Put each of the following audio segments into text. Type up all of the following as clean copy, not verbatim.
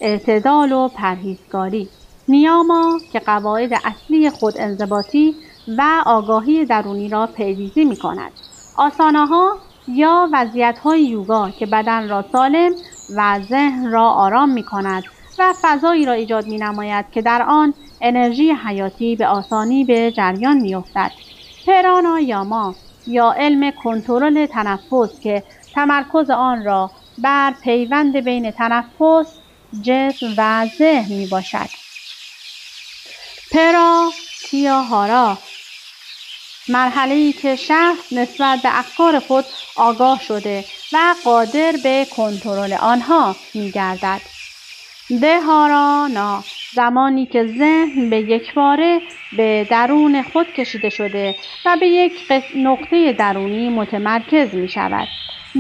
اعتدال و پرهیزکاری. نیاما که قواعد اصلی خود انضباطی و آگاهی درونی را پیریزی می کند. آساناها یا وضعیت‌های یوگا که بدن را سالم و ذهن را آرام می کند و فضایی را ایجاد می نماید که در آن انرژی حیاتی به آسانی به جریان می افتد. پرانایاما یا علم کنترل تنفس که تمرکز آن را بر پیوند بین تنفس، جسم و ذهن می باشد. پراتیاهارا مرحله‌ای که شخص نسبت به افکار خود آگاه شده و قادر به کنترل آنها می‌گردد. دهارانا زمانی که ذهن به یکباره به درون خود کشیده شده و به یک نقطه درونی متمرکز می‌شود.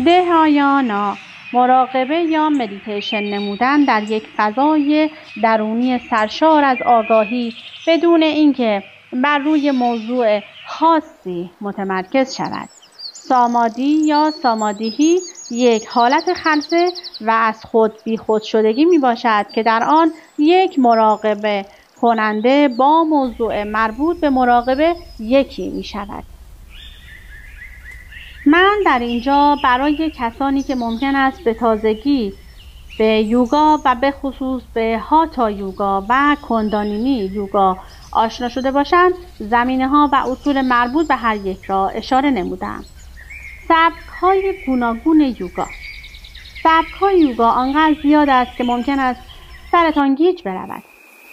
دهایانا مراقبه یا مدیتیشن نمودن در یک فضای درونی سرشار از آگاهی بدون اینکه بر روی موضوع خاصی متمرکز شود. سامادی یا سامادیهی یک حالت خلسه و از خود بی خود شدگی می باشد که در آن یک مراقبه کننده با موضوع مربوط به مراقبه یکی می شود. من در اینجا برای کسانی که ممکن است به تازگی به یوگا و به خصوص به هاتا یوگا و کندالینی یوگا آشنا شده باشند، زمینه‌ها و اصول مربوط به هر یک را اشاره نمودم. سبک‌های گوناگون یوگا. سبک‌های یوگا آنقدر زیاد است که ممکن است سرتان گیج برود.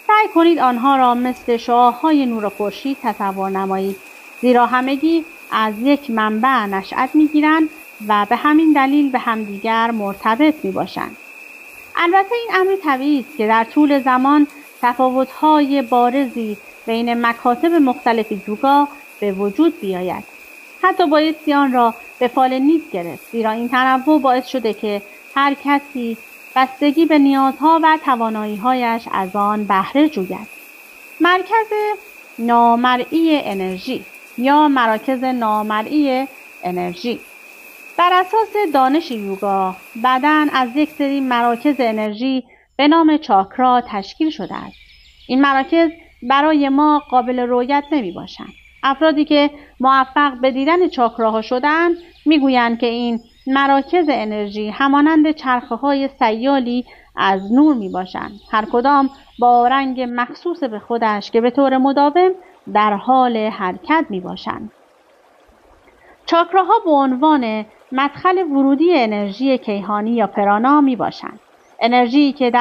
سعی کنید آنها را مثل شعاع‌های نور خورشید تصور نمایید، زیرا همگی از یک منبع نشأت می‌گیرند و به همین دلیل به همدیگر مرتبط می‌باشند. البته این امر طبیعی است که در طول زمان تفاوت‌های بارزی بین مکاتب مختلف یوگا به وجود بیاید. حتی بایستی آن را به فال نیز گرفت، زیرا این تنوع باعث شده که هر کسی بستگی به نیازها و توانایی‌هایش از آن بهره جوید. مرکز نامرئی انرژی یا مراکز نامرئی انرژی. بر اساس دانش یوگا، بدن از یک سری مراکز انرژی به نام چاکرا تشکیل شده است. این مراکز برای ما قابل رؤیت نمی باشند. افرادی که موفق به دیدن چاکراها شدند میگویند که این مراکز انرژی همانند چرخه‌های سیالی از نور می باشند، هر کدام با رنگ مخصوص به خودش که به طور مداوم در حال حرکت می باشند. چاکراها به عنوان مدخل ورودی انرژی کیهانی یا پرانا می باشند. انرژی که در